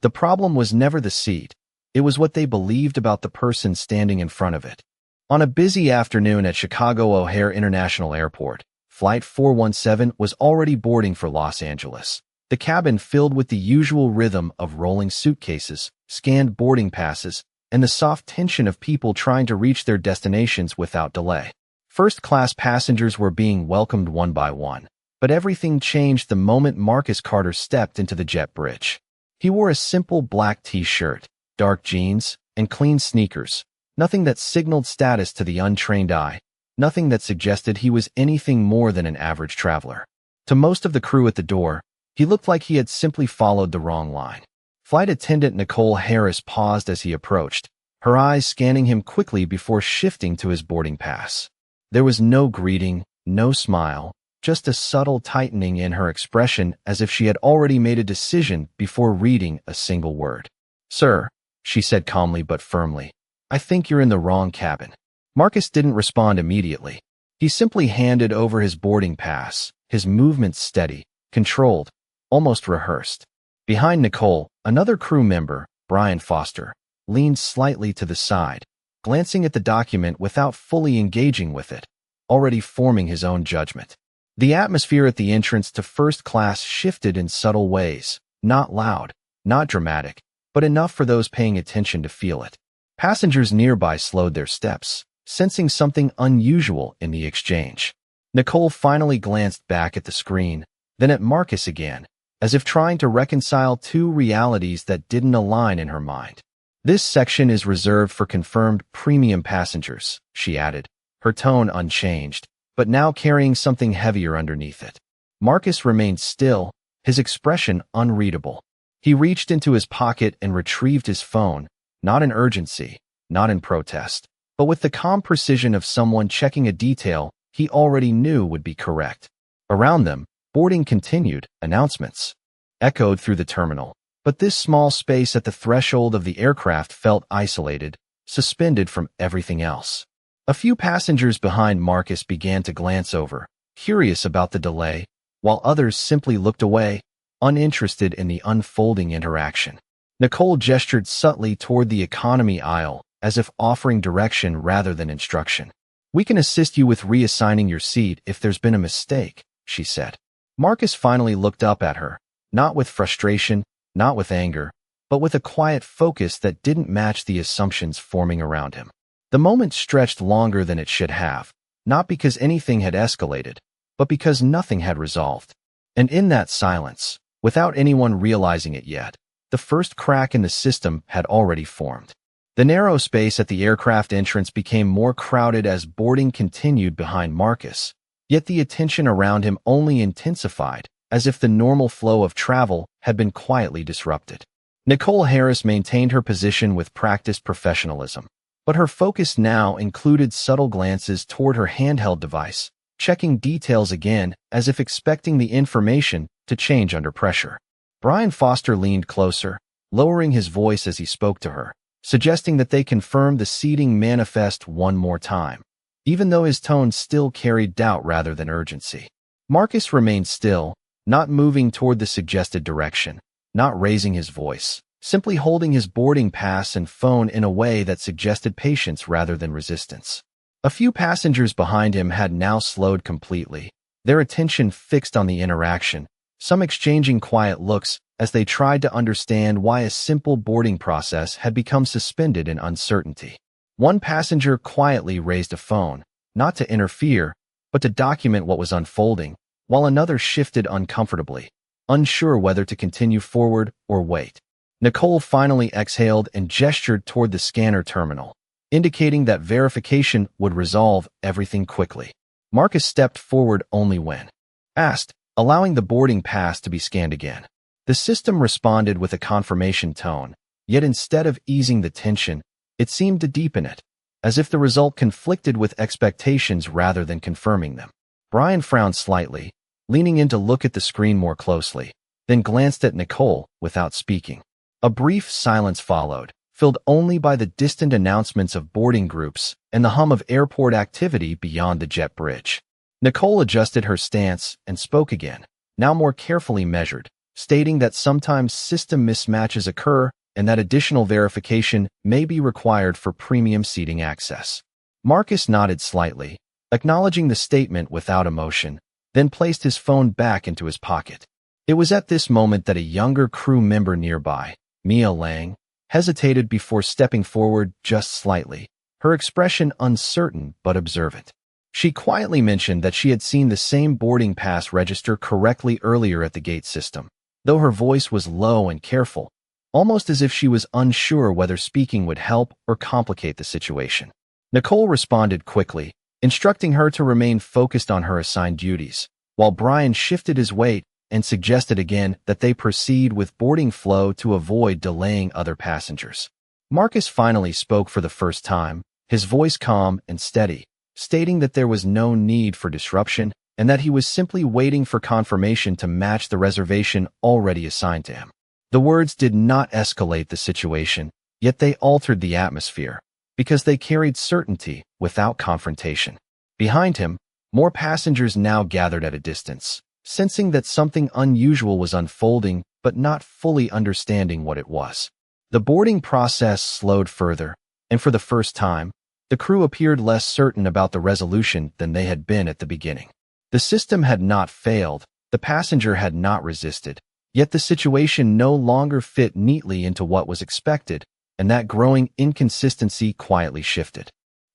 The problem was never the seat. It was what they believed about the person standing in front of it. On a busy afternoon at Chicago O'Hare International Airport, Flight 417 was already boarding for Los Angeles. The cabin filled with the usual rhythm of rolling suitcases, scanned boarding passes, and the soft tension of people trying to reach their destinations without delay. First-class passengers were being welcomed one by one, but everything changed the moment Marcus Carter stepped into the jet bridge. He wore a simple black t-shirt, dark jeans, and clean sneakers, nothing that signaled status to the untrained eye, nothing that suggested he was anything more than an average traveler. To most of the crew at the door, he looked like he had simply followed the wrong line. Flight attendant Nicole Harris paused as he approached, her eyes scanning him quickly before shifting to his boarding pass. There was no greeting, no smile, just a subtle tightening in her expression as if she had already made a decision before reading a single word. "Sir," she said calmly but firmly, "I think you're in the wrong cabin." Marcus didn't respond immediately. He simply handed over his boarding pass, his movements steady, controlled, almost rehearsed. Behind Nicole, another crew member, Brian Foster, leaned slightly to the side, glancing at the document without fully engaging with it, already forming his own judgment. The atmosphere at the entrance to first class shifted in subtle ways, not loud, not dramatic, but enough for those paying attention to feel it. Passengers nearby slowed their steps, sensing something unusual in the exchange. Nicole finally glanced back at the screen, then at Marcus again, as if trying to reconcile two realities that didn't align in her mind. "This section is reserved for confirmed premium passengers," she added, her tone unchanged, but now carrying something heavier underneath it. Marcus remained still, his expression unreadable. He reached into his pocket and retrieved his phone, not in urgency, not in protest, but with the calm precision of someone checking a detail he already knew would be correct. Around them, boarding continued, announcements echoed through the terminal, but this small space at the threshold of the aircraft felt isolated, suspended from everything else. A few passengers behind Marcus began to glance over, curious about the delay, while others simply looked away, uninterested in the unfolding interaction. Nicole gestured subtly toward the economy aisle, as if offering direction rather than instruction. "We can assist you with reassigning your seat if there's been a mistake," she said. Marcus finally looked up at her, not with frustration, not with anger, but with a quiet focus that didn't match the assumptions forming around him. The moment stretched longer than it should have, not because anything had escalated, but because nothing had resolved. And in that silence, without anyone realizing it yet, the first crack in the system had already formed. The narrow space at the aircraft entrance became more crowded as boarding continued behind Marcus, yet the attention around him only intensified, as if the normal flow of travel had been quietly disrupted. Nicole Harris maintained her position with practiced professionalism, but her focus now included subtle glances toward her handheld device, checking details again as if expecting the information to change under pressure. Brian Foster leaned closer, lowering his voice as he spoke to her, suggesting that they confirm the seating manifest one more time, even though his tone still carried doubt rather than urgency. Marcus remained still, not moving toward the suggested direction, not raising his voice, simply holding his boarding pass and phone in a way that suggested patience rather than resistance. A few passengers behind him had now slowed completely, their attention fixed on the interaction, some exchanging quiet looks as they tried to understand why a simple boarding process had become suspended in uncertainty. One passenger quietly raised a phone, not to interfere, but to document what was unfolding, while another shifted uncomfortably, unsure whether to continue forward or wait. Nicole finally exhaled and gestured toward the scanner terminal, indicating that verification would resolve everything quickly. Marcus stepped forward only when asked, allowing the boarding pass to be scanned again. The system responded with a confirmation tone, yet instead of easing the tension, it seemed to deepen it, as if the result conflicted with expectations rather than confirming them. Brian frowned slightly, leaning in to look at the screen more closely, then glanced at Nicole without speaking. A brief silence followed, filled only by the distant announcements of boarding groups and the hum of airport activity beyond the jet bridge. Nicole adjusted her stance and spoke again, now more carefully measured, stating that sometimes system mismatches occur and that additional verification may be required for premium seating access. Marcus nodded slightly, acknowledging the statement without emotion, then placed his phone back into his pocket. It was at this moment that a younger crew member nearby, Mia Lang, hesitated before stepping forward just slightly, her expression uncertain but observant. She quietly mentioned that she had seen the same boarding pass register correctly earlier at the gate system, though her voice was low and careful, almost as if she was unsure whether speaking would help or complicate the situation. Nicole responded quickly, instructing her to remain focused on her assigned duties, while Brian shifted his weight and suggested again that they proceed with boarding flow to avoid delaying other passengers. Marcus finally spoke for the first time, his voice calm and steady, stating that there was no need for disruption and that he was simply waiting for confirmation to match the reservation already assigned to him. The words did not escalate the situation, yet they altered the atmosphere, because they carried certainty without confrontation. Behind him, more passengers now gathered at a distance, sensing that something unusual was unfolding but not fully understanding what it was. The boarding process slowed further, and for the first time, the crew appeared less certain about the resolution than they had been at the beginning. The system had not failed, the passenger had not resisted, yet the situation no longer fit neatly into what was expected, and that growing inconsistency quietly shifted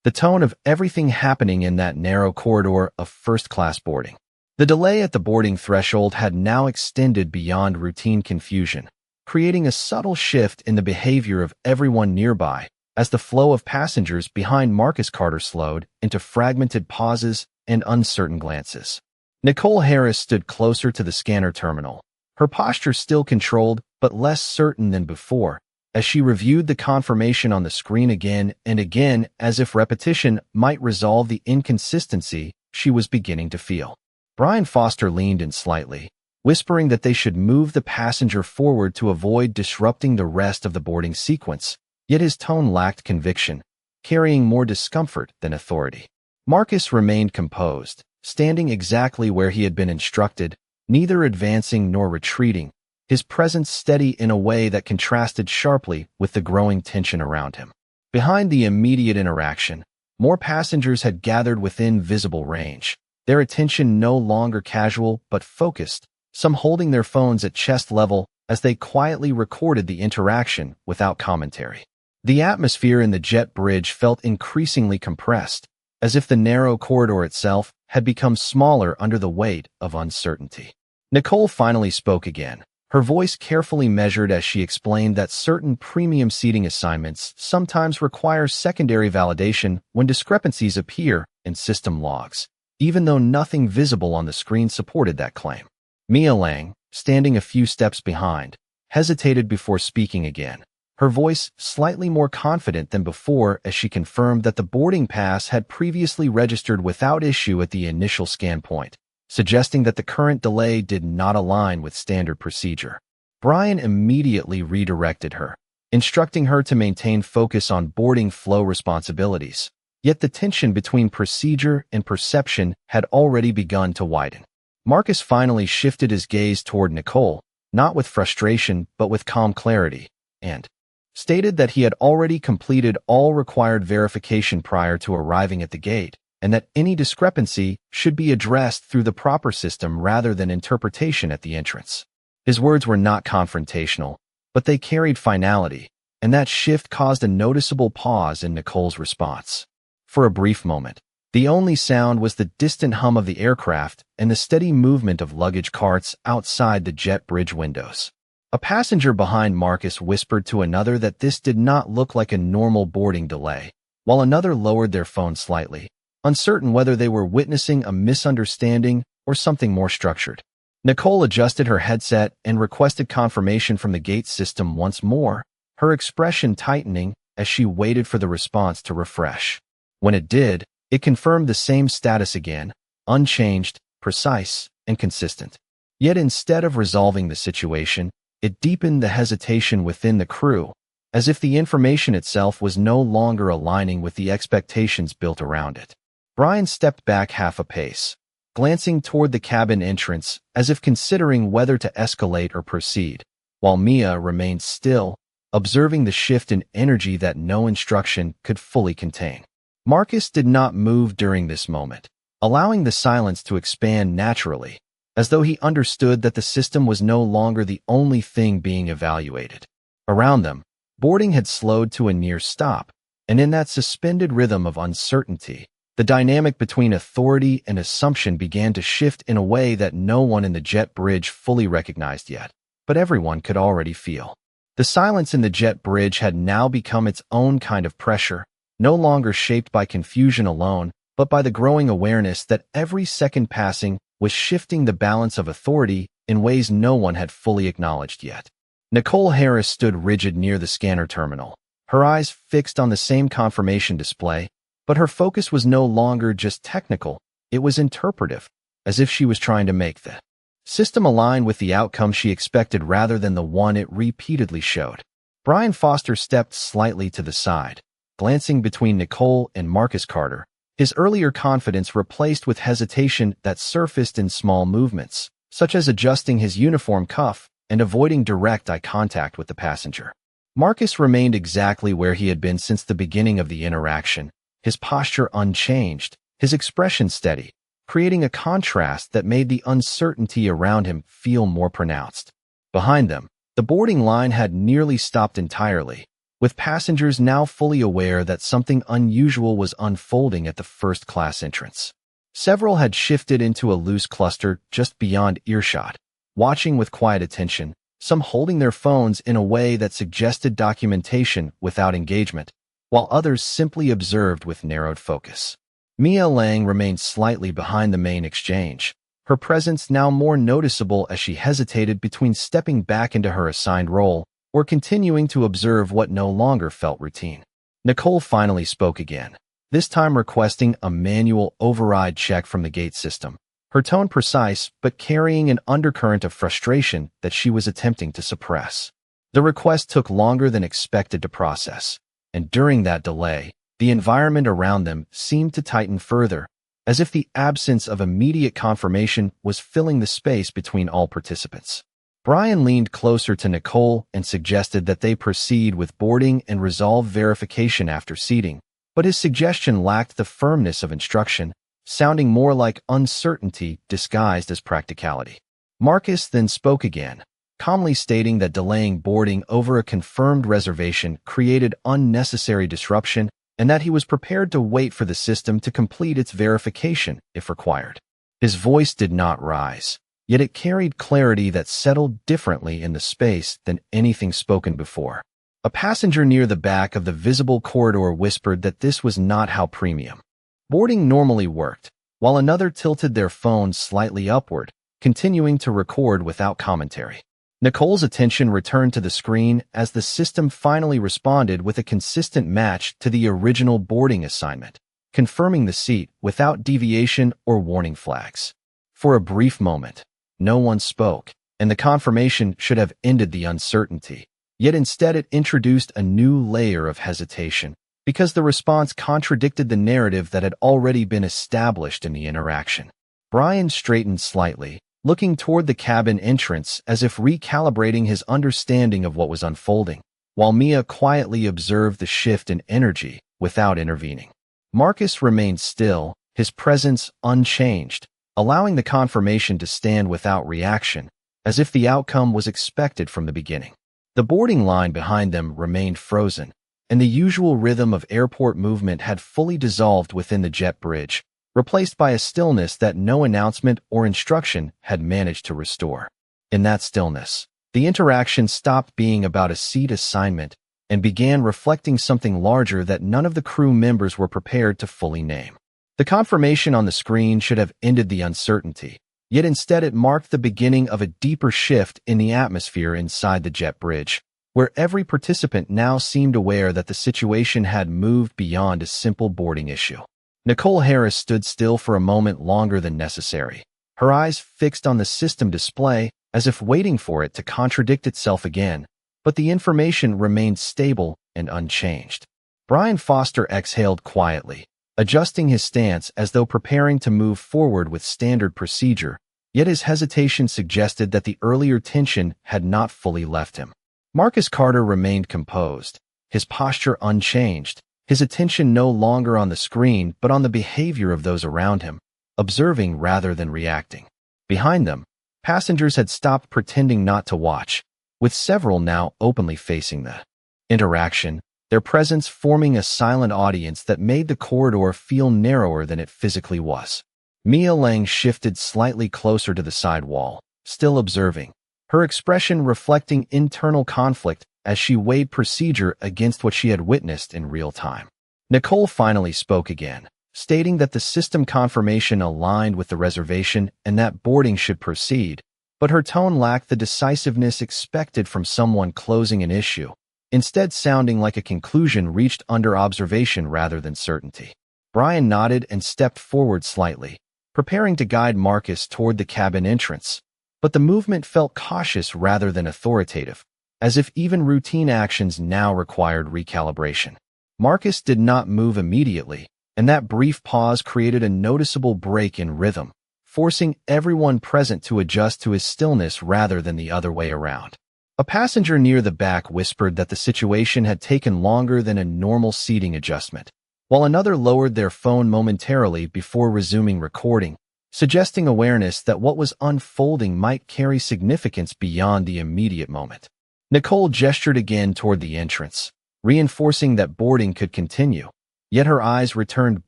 the tone of everything happening in that narrow corridor of first-class boarding. The delay at the boarding threshold had now extended beyond routine confusion, creating a subtle shift in the behavior of everyone nearby as the flow of passengers behind Marcus Carter slowed into fragmented pauses and uncertain glances. Nicole Harris stood closer to the scanner terminal, her posture still controlled but less certain than before, as she reviewed the confirmation on the screen again and again as if repetition might resolve the inconsistency she was beginning to feel. Brian Foster leaned in slightly, whispering that they should move the passenger forward to avoid disrupting the rest of the boarding sequence, yet his tone lacked conviction, carrying more discomfort than authority. Marcus remained composed, standing exactly where he had been instructed, neither advancing nor retreating, his presence steady in a way that contrasted sharply with the growing tension around him. Behind the immediate interaction, more passengers had gathered within visible range, their attention no longer casual but focused, some holding their phones at chest level as they quietly recorded the interaction without commentary. The atmosphere in the jet bridge felt increasingly compressed, as if the narrow corridor itself had become smaller under the weight of uncertainty. Nicole finally spoke again, her voice carefully measured as she explained that certain premium seating assignments sometimes require secondary validation when discrepancies appear in system logs, even though nothing visible on the screen supported that claim. Mia Lang, standing a few steps behind, hesitated before speaking again, her voice slightly more confident than before as she confirmed that the boarding pass had previously registered without issue at the initial scan point, suggesting that the current delay did not align with standard procedure. Brian immediately redirected her, instructing her to maintain focus on boarding flow responsibilities, yet the tension between procedure and perception had already begun to widen. Marcus finally shifted his gaze toward Nicole, not with frustration but with calm clarity, and stated that he had already completed all required verification prior to arriving at the gate, and that any discrepancy should be addressed through the proper system rather than interpretation at the entrance. His words were not confrontational, but they carried finality, and that shift caused a noticeable pause in Nicole's response. For a brief moment, the only sound was the distant hum of the aircraft and the steady movement of luggage carts outside the jet bridge windows. A passenger behind Marcus whispered to another that this did not look like a normal boarding delay, while another lowered their phone slightly, uncertain whether they were witnessing a misunderstanding or something more structured. Nicole adjusted her headset and requested confirmation from the gate system once more, her expression tightening as she waited for the response to refresh. When it did, it confirmed the same status again, unchanged, precise, and consistent. Yet instead of resolving the situation, it deepened the hesitation within the crew, as if the information itself was no longer aligning with the expectations built around it. Brian stepped back half a pace, glancing toward the cabin entrance as if considering whether to escalate or proceed, while Mia remained still, observing the shift in energy that no instruction could fully contain. Marcus did not move during this moment, allowing the silence to expand naturally, as though he understood that the system was no longer the only thing being evaluated. Around them, boarding had slowed to a near stop, and in that suspended rhythm of uncertainty, the dynamic between authority and assumption began to shift in a way that no one in the jet bridge fully recognized yet, but everyone could already feel. The silence in the jet bridge had now become its own kind of pressure, no longer shaped by confusion alone, but by the growing awareness that every second passing was shifting the balance of authority in ways no one had fully acknowledged yet. Nicole Harris stood rigid near the scanner terminal, her eyes fixed on the same confirmation display, but her focus was no longer just technical, it was interpretive, as if she was trying to make the system align with the outcome she expected rather than the one it repeatedly showed. Brian Foster stepped slightly to the side, glancing between Nicole and Marcus Carter, his earlier confidence replaced with hesitation that surfaced in small movements, such as adjusting his uniform cuff and avoiding direct eye contact with the passenger. Marcus remained exactly where he had been since the beginning of the interaction, his posture unchanged, his expression steady, creating a contrast that made the uncertainty around him feel more pronounced. Behind them, the boarding line had nearly stopped entirely, with passengers now fully aware that something unusual was unfolding at the first-class entrance. Several had shifted into a loose cluster just beyond earshot, watching with quiet attention, some holding their phones in a way that suggested documentation without engagement, while others simply observed with narrowed focus. Mia Lang remained slightly behind the main exchange, her presence now more noticeable as she hesitated between stepping back into her assigned role or continuing to observe what no longer felt routine. Nicole finally spoke again, this time requesting a manual override check from the gate system, her tone precise but carrying an undercurrent of frustration that she was attempting to suppress. The request took longer than expected to process, and during that delay, the environment around them seemed to tighten further, as if the absence of immediate confirmation was filling the space between all participants. Brian leaned closer to Nicole and suggested that they proceed with boarding and resolve verification after seating, but his suggestion lacked the firmness of instruction, sounding more like uncertainty disguised as practicality. Marcus then spoke again, calmly stating that delaying boarding over a confirmed reservation created unnecessary disruption and that he was prepared to wait for the system to complete its verification if required. His voice did not rise, yet it carried clarity that settled differently in the space than anything spoken before. A passenger near the back of the visible corridor whispered that this was not how premium boarding normally worked, while another tilted their phone slightly upward, continuing to record without commentary. Nicole's attention returned to the screen as the system finally responded with a consistent match to the original boarding assignment, confirming the seat without deviation or warning flags. For a brief moment, no one spoke, and the confirmation should have ended the uncertainty, yet instead it introduced a new layer of hesitation, because the response contradicted the narrative that had already been established in the interaction. Brian straightened slightly, looking toward the cabin entrance as if recalibrating his understanding of what was unfolding, while Mia quietly observed the shift in energy without intervening. Marcus remained still, his presence unchanged, allowing the confirmation to stand without reaction, as if the outcome was expected from the beginning. The boarding line behind them remained frozen, and the usual rhythm of airport movement had fully dissolved within the jet bridge, replaced by a stillness that no announcement or instruction had managed to restore. In that stillness, the interaction stopped being about a seat assignment and began reflecting something larger that none of the crew members were prepared to fully name. The confirmation on the screen should have ended the uncertainty, yet instead it marked the beginning of a deeper shift in the atmosphere inside the jet bridge, where every participant now seemed aware that the situation had moved beyond a simple boarding issue. Nicole Harris stood still for a moment longer than necessary, her eyes fixed on the system display as if waiting for it to contradict itself again, but the information remained stable and unchanged. Brian Foster exhaled quietly, adjusting his stance as though preparing to move forward with standard procedure, yet his hesitation suggested that the earlier tension had not fully left him. Marcus Carter remained composed, his posture unchanged, his attention no longer on the screen but on the behavior of those around him, observing rather than reacting. Behind them, passengers had stopped pretending not to watch, with several now openly facing the interaction, their presence forming a silent audience that made the corridor feel narrower than it physically was. Mia Lang shifted slightly closer to the side wall, still observing, her expression reflecting internal conflict as she weighed procedure against what she had witnessed in real time. Nicole finally spoke again, stating that the system confirmation aligned with the reservation and that boarding should proceed, but her tone lacked the decisiveness expected from someone closing an issue, instead sounding like a conclusion reached under observation rather than certainty. Brian nodded and stepped forward slightly, preparing to guide Marcus toward the cabin entrance, but the movement felt cautious rather than authoritative, as if even routine actions now required recalibration. Marcus did not move immediately, and that brief pause created a noticeable break in rhythm, forcing everyone present to adjust to his stillness rather than the other way around. A passenger near the back whispered that the situation had taken longer than a normal seating adjustment, while another lowered their phone momentarily before resuming recording, suggesting awareness that what was unfolding might carry significance beyond the immediate moment. Nicole gestured again toward the entrance, reinforcing that boarding could continue, yet her eyes returned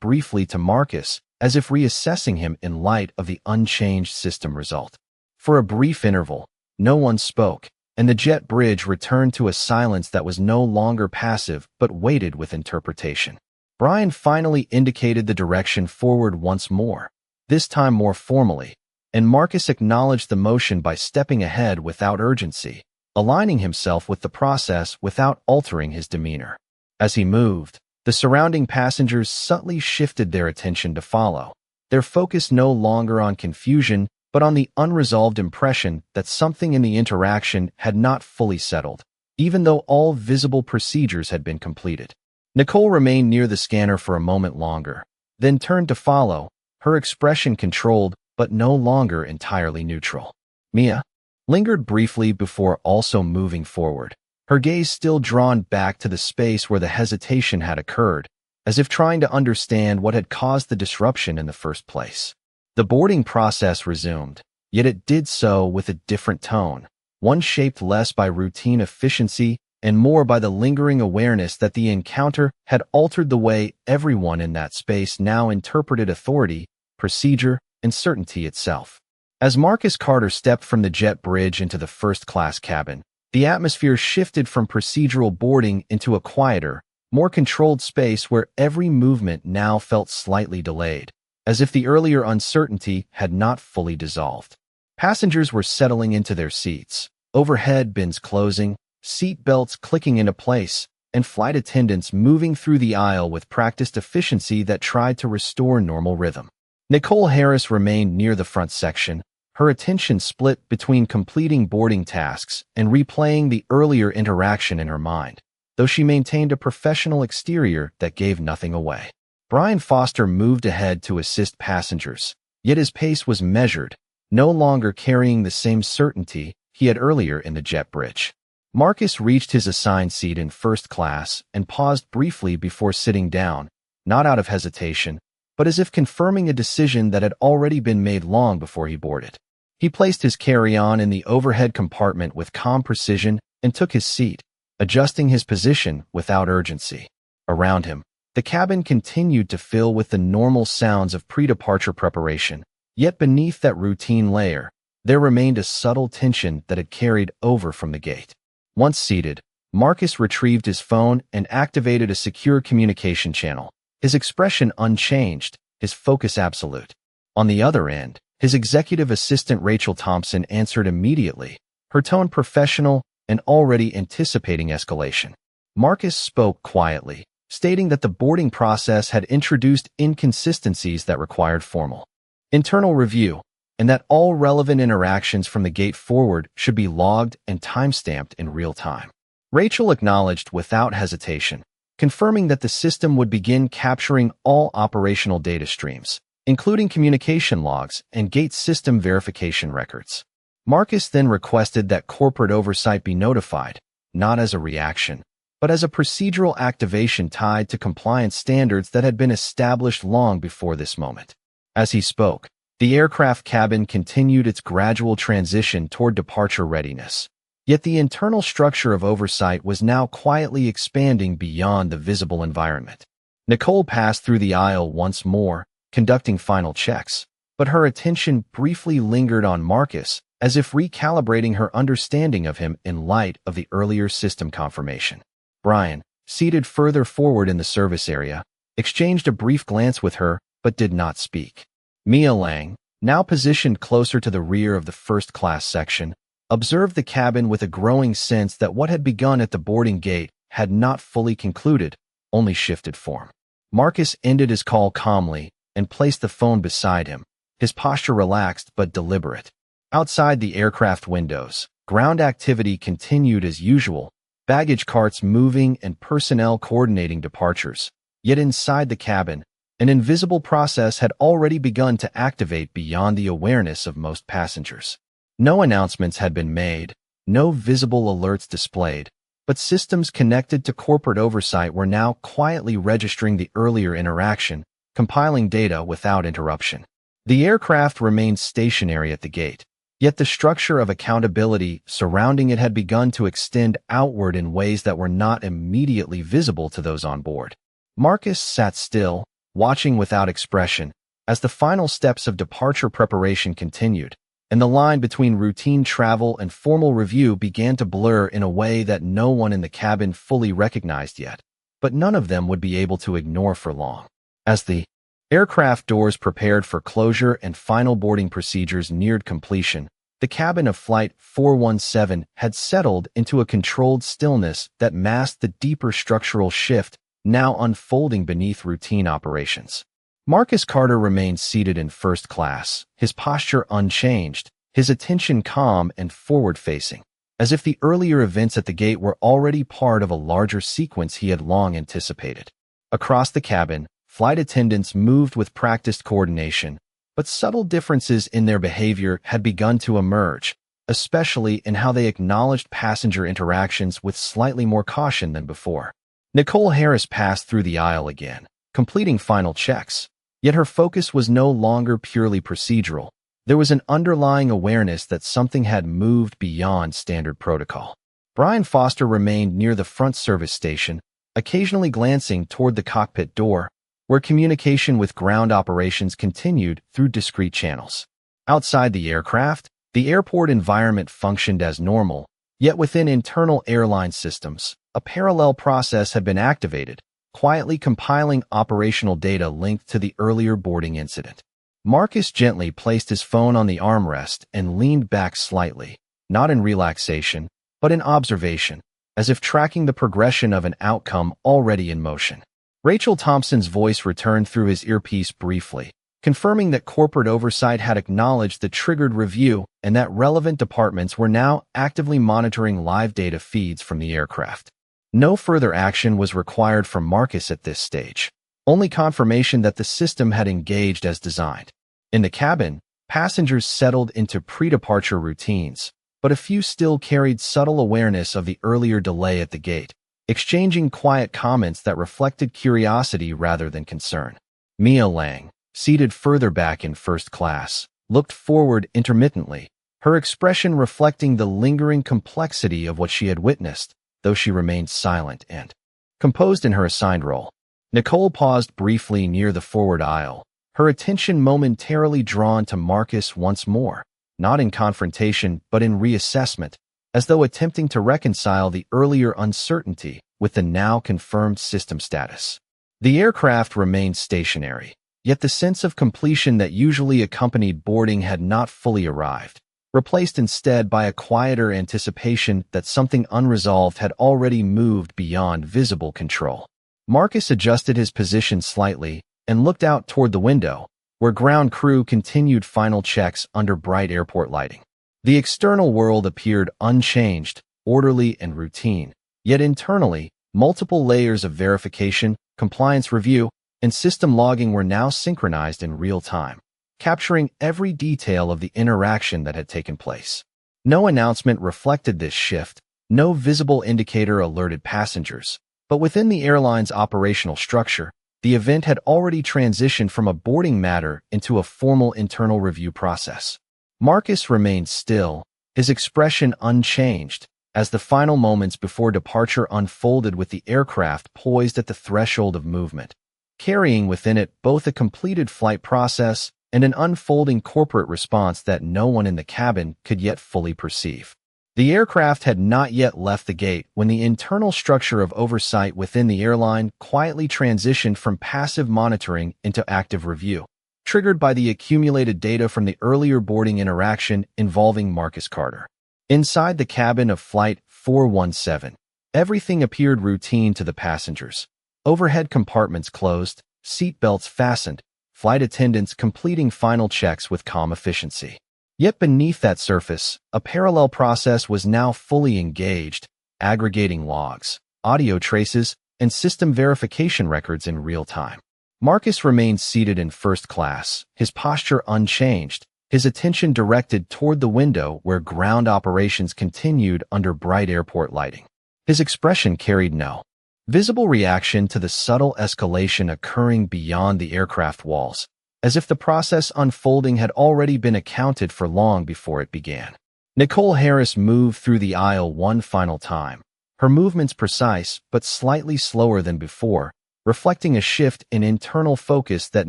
briefly to Marcus, as if reassessing him in light of the unchanged system result. For a brief interval, no one spoke, and the jet bridge returned to a silence that was no longer passive but weighted with interpretation. Brian finally indicated the direction forward once more, this time more formally, and Marcus acknowledged the motion by stepping ahead without urgency, aligning himself with the process without altering his demeanor. As he moved, the surrounding passengers subtly shifted their attention to follow, their focus no longer on confusion but on the unresolved impression that something in the interaction had not fully settled, even though all visible procedures had been completed. Nicole remained near the scanner for a moment longer, then turned to follow, her expression controlled but no longer entirely neutral. Mia lingered briefly before also moving forward, her gaze still drawn back to the space where the hesitation had occurred, as if trying to understand what had caused the disruption in the first place. The boarding process resumed, yet it did so with a different tone, one shaped less by routine efficiency and more by the lingering awareness that the encounter had altered the way everyone in that space now interpreted authority, procedure, and certainty itself. As Marcus Carter stepped from the jet bridge into the first-class cabin, the atmosphere shifted from procedural boarding into a quieter, more controlled space where every movement now felt slightly delayed, as if the earlier uncertainty had not fully dissolved. Passengers were settling into their seats, overhead bins closing, seat belts clicking into place, and flight attendants moving through the aisle with practiced efficiency that tried to restore normal rhythm. Nicole Harris remained near the front section, her attention split between completing boarding tasks and replaying the earlier interaction in her mind, though she maintained a professional exterior that gave nothing away. Brian Foster moved ahead to assist passengers, yet his pace was measured, no longer carrying the same certainty he had earlier in the jet bridge. Marcus reached his assigned seat in first class and paused briefly before sitting down, not out of hesitation, but as if confirming a decision that had already been made long before he boarded. He placed his carry-on in the overhead compartment with calm precision and took his seat, adjusting his position without urgency. Around him, the cabin continued to fill with the normal sounds of pre-departure preparation, yet beneath that routine layer, there remained a subtle tension that had carried over from the gate. Once seated, Marcus retrieved his phone and activated a secure communication channel, his expression unchanged, his focus absolute. On the other end, his executive assistant Rachel Thompson answered immediately, her tone professional and already anticipating escalation. Marcus spoke quietly, stating that the boarding process had introduced inconsistencies that required formal internal review, and that all relevant interactions from the gate forward should be logged and timestamped in real time. Rachel acknowledged without hesitation, confirming that the system would begin capturing all operational data streams, including communication logs and gate system verification records. Marcus then requested that corporate oversight be notified, not as a reaction, but as a procedural activation tied to compliance standards that had been established long before this moment. As he spoke, the aircraft cabin continued its gradual transition toward departure readiness. Yet the internal structure of oversight was now quietly expanding beyond the visible environment. Nicole passed through the aisle once more, conducting final checks, but her attention briefly lingered on Marcus, as if recalibrating her understanding of him in light of the earlier system confirmation. Brian, seated further forward in the service area, exchanged a brief glance with her but did not speak. Mia Lang, now positioned closer to the rear of the first-class section, observed the cabin with a growing sense that what had begun at the boarding gate had not fully concluded, only shifted form. Marcus ended his call calmly and placed the phone beside him, his posture relaxed but deliberate. Outside the aircraft windows, ground activity continued as usual, baggage carts moving and personnel coordinating departures. Yet inside the cabin, an invisible process had already begun to activate beyond the awareness of most passengers. No announcements had been made, no visible alerts displayed, but systems connected to corporate oversight were now quietly registering the earlier interaction, compiling data without interruption. The aircraft remained stationary at the gate, yet the structure of accountability surrounding it had begun to extend outward in ways that were not immediately visible to those on board. Marcus sat still, watching without expression, as the final steps of departure preparation continued, and the line between routine travel and formal review began to blur in a way that no one in the cabin fully recognized yet, but none of them would be able to ignore for long. As the aircraft doors prepared for closure and final boarding procedures neared completion, the cabin of Flight 417 had settled into a controlled stillness that masked the deeper structural shift now unfolding beneath routine operations. Marcus Carter remained seated in first class, his posture unchanged, his attention calm and forward-facing, as if the earlier events at the gate were already part of a larger sequence he had long anticipated. Across the cabin, flight attendants moved with practiced coordination, but subtle differences in their behavior had begun to emerge, especially in how they acknowledged passenger interactions with slightly more caution than before. Nicole Harris passed through the aisle again, completing final checks, yet her focus was no longer purely procedural. There was an underlying awareness that something had moved beyond standard protocol. Brian Foster remained near the front service station, occasionally glancing toward the cockpit door, where communication with ground operations continued through discrete channels. Outside the aircraft, the airport environment functioned as normal, yet within internal airline systems, a parallel process had been activated, quietly compiling operational data linked to the earlier boarding incident. Marcus gently placed his phone on the armrest and leaned back slightly, not in relaxation, but in observation, as if tracking the progression of an outcome already in motion. Rachel Thompson's voice returned through his earpiece briefly, confirming that corporate oversight had acknowledged the triggered review and that relevant departments were now actively monitoring live data feeds from the aircraft. No further action was required from Marcus at this stage, only confirmation that the system had engaged as designed. In the cabin, passengers settled into pre-departure routines, but a few still carried subtle awareness of the earlier delay at the gate, exchanging quiet comments that reflected curiosity rather than concern. Mia Lang, seated further back in first class, looked forward intermittently, her expression reflecting the lingering complexity of what she had witnessed, though she remained silent and composed in her assigned role. Nicole paused briefly near the forward aisle, her attention momentarily drawn to Marcus once more, not in confrontation but in reassessment, as though attempting to reconcile the earlier uncertainty with the now confirmed system status. The aircraft remained stationary, yet the sense of completion that usually accompanied boarding had not fully arrived, replaced instead by a quieter anticipation that something unresolved had already moved beyond visible control. Marcus adjusted his position slightly and looked out toward the window, where ground crew continued final checks under bright airport lighting. The external world appeared unchanged, orderly and routine, yet internally, Multiple layers of verification, compliance review, and system logging were now synchronized in real time, capturing every detail of the interaction that had taken place. No announcement reflected this shift, no visible indicator alerted passengers, but within the airline's operational structure, the event had already transitioned from a boarding matter into a formal internal review process. Marcus remained still, his expression unchanged, as the final moments before departure unfolded with the aircraft poised at the threshold of movement, carrying within it both a completed flight process and an unfolding corporate response that no one in the cabin could yet fully perceive. The aircraft had not yet left the gate when the internal structure of oversight within the airline quietly transitioned from passive monitoring into active review, triggered by the accumulated data from the earlier boarding interaction involving Marcus Carter. Inside the cabin of Flight 417, everything appeared routine to the passengers. Overhead compartments closed, seat belts fastened, flight attendants completing final checks with calm efficiency. Yet beneath that surface, a parallel process was now fully engaged, aggregating logs, audio traces, and system verification records in real time. Marcus remained seated in first class, his posture unchanged, his attention directed toward the window where ground operations continued under bright airport lighting. His expression carried no visible reaction to the subtle escalation occurring beyond the aircraft walls, as if the process unfolding had already been accounted for long before it began. Nicole Harris moved through the aisle one final time, her movements precise but slightly slower than before, reflecting a shift in internal focus that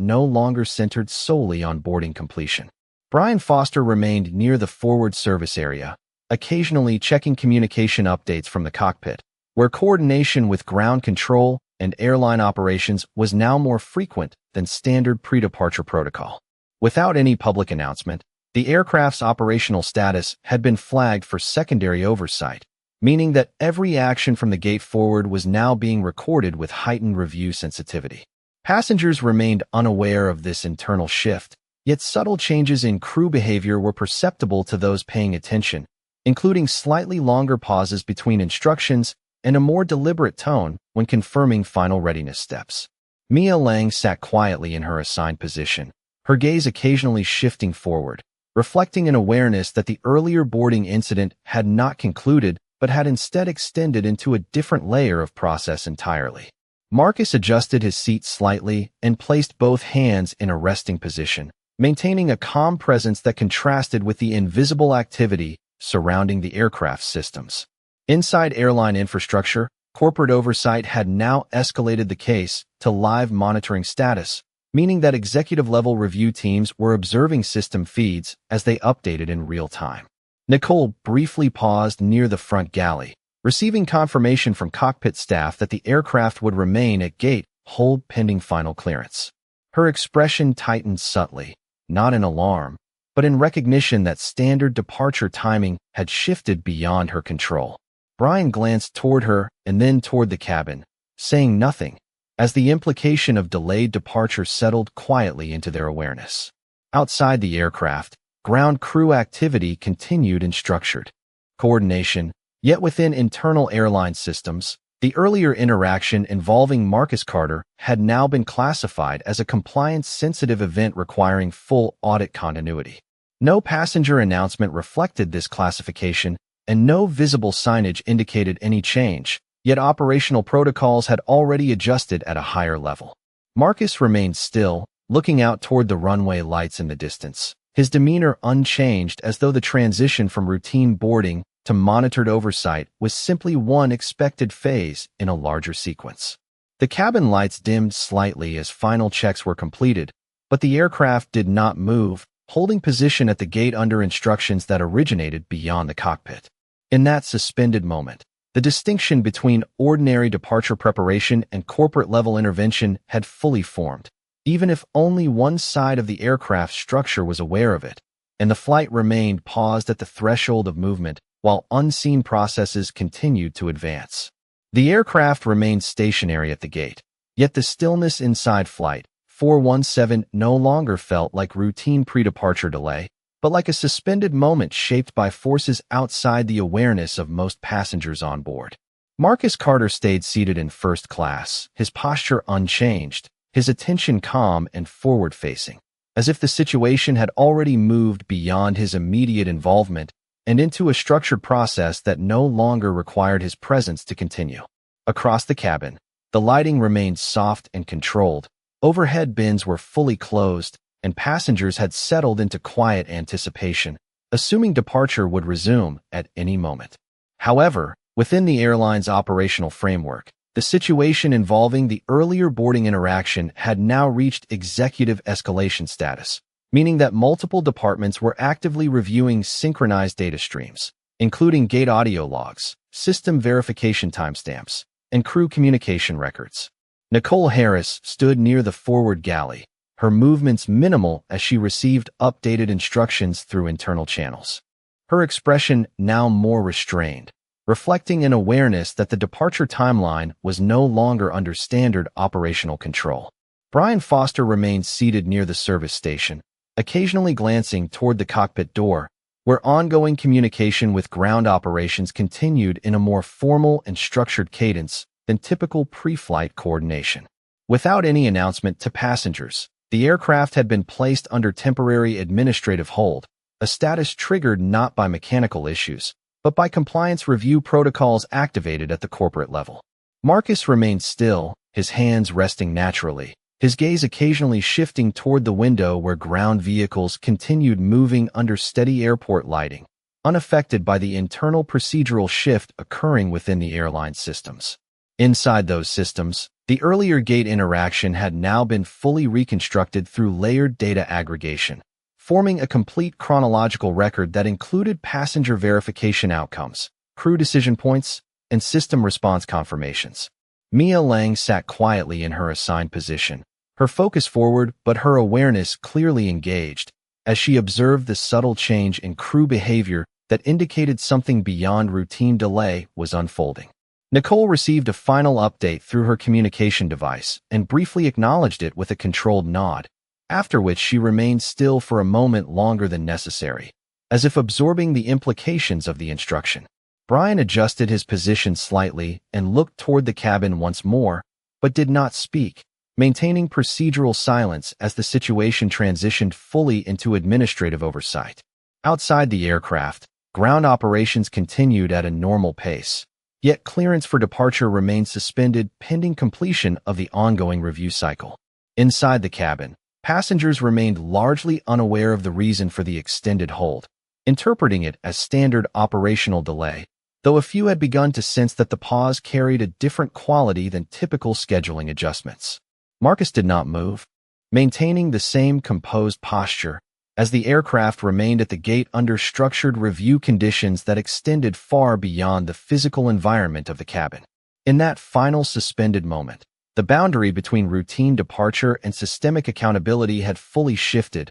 no longer centered solely on boarding completion. Brian Foster remained near the forward service area, occasionally checking communication updates from the cockpit, where coordination with ground control and airline operations was now more frequent than standard pre-departure protocol. Without any public announcement, the aircraft's operational status had been flagged for secondary oversight, meaning that every action from the gate forward was now being recorded with heightened review sensitivity. Passengers remained unaware of this internal shift, yet subtle changes in crew behavior were perceptible to those paying attention, including slightly longer pauses between instructions and a more deliberate tone when confirming final readiness steps. Mia Lang sat quietly in her assigned position, her gaze occasionally shifting forward, reflecting an awareness that the earlier boarding incident had not concluded but had instead extended into a different layer of process entirely. Marcus adjusted his seat slightly and placed both hands in a resting position, maintaining a calm presence that contrasted with the invisible activity surrounding the aircraft's systems. Inside airline infrastructure, corporate oversight had now escalated the case to live monitoring status, meaning that executive-level review teams were observing system feeds as they updated in real time. Nicole briefly paused near the front galley, receiving confirmation from cockpit staff that the aircraft would remain at gate hold pending final clearance. Her expression tightened subtly, not in alarm, but in recognition that standard departure timing had shifted beyond her control. Brian glanced toward her and then toward the cabin, saying nothing, as the implication of delayed departure settled quietly into their awareness. Outside the aircraft, ground crew activity continued in structured coordination, yet within internal airline systems, the earlier interaction involving Marcus Carter had now been classified as a compliance-sensitive event requiring full audit continuity. No passenger announcement reflected this classification, and no visible signage indicated any change, yet operational protocols had already adjusted at a higher level. Marcus remained still, looking out toward the runway lights in the distance, his demeanor unchanged as though the transition from routine boarding to monitored oversight was simply one expected phase in a larger sequence. The cabin lights dimmed slightly as final checks were completed, but the aircraft did not move, holding position at the gate under instructions that originated beyond the cockpit. In that suspended moment, the distinction between ordinary departure preparation and corporate-level intervention had fully formed, even if only one side of the aircraft's structure was aware of it, and the flight remained paused at the threshold of movement while unseen processes continued to advance. The aircraft remained stationary at the gate, yet the stillness inside Flight 417 no longer felt like routine pre-departure delay, but like a suspended moment shaped by forces outside the awareness of most passengers on board. Marcus Carter stayed seated in first class, his posture unchanged, his attention calm and forward-facing, as if the situation had already moved beyond his immediate involvement and into a structured process that no longer required his presence to continue. Across the cabin, the lighting remained soft and controlled, overhead bins were fully closed, and passengers had settled into quiet anticipation, assuming departure would resume at any moment. However, within the airline's operational framework, the situation involving the earlier boarding interaction had now reached executive escalation status, meaning that multiple departments were actively reviewing synchronized data streams, including gate audio logs, system verification timestamps, and crew communication records. Nicole Harris stood near the forward galley, her movements minimal as she received updated instructions through internal channels. Her expression now more restrained, reflecting an awareness that the departure timeline was no longer under standard operational control. Brian Foster remained seated near the service station, occasionally glancing toward the cockpit door, where ongoing communication with ground operations continued in a more formal and structured cadence than typical pre-flight coordination. Without any announcement to passengers, the aircraft had been placed under temporary administrative hold, a status triggered not by mechanical issues, but by compliance review protocols activated at the corporate level. Marcus remained still, his hands resting naturally, his gaze occasionally shifting toward the window where ground vehicles continued moving under steady airport lighting, unaffected by the internal procedural shift occurring within the airline systems. Inside those systems, the earlier gate interaction had now been fully reconstructed through layered data aggregation, forming a complete chronological record that included passenger verification outcomes, crew decision points, and system response confirmations. Mia Lang sat quietly in her assigned position, her focus forward but her awareness clearly engaged, as she observed the subtle change in crew behavior that indicated something beyond routine delay was unfolding. Nicole received a final update through her communication device and briefly acknowledged it with a controlled nod, after which she remained still for a moment longer than necessary, as if absorbing the implications of the instruction. Brian adjusted his position slightly and looked toward the cabin once more, but did not speak, maintaining procedural silence as the situation transitioned fully into administrative oversight. Outside the aircraft, ground operations continued at a normal pace, yet clearance for departure remained suspended pending completion of the ongoing review cycle. Inside the cabin, passengers remained largely unaware of the reason for the extended hold, interpreting it as standard operational delay, though a few had begun to sense that the pause carried a different quality than typical scheduling adjustments. Marcus did not move, maintaining the same composed posture, as the aircraft remained at the gate under structured review conditions that extended far beyond the physical environment of the cabin. In that final suspended moment, the boundary between routine departure and systemic accountability had fully shifted,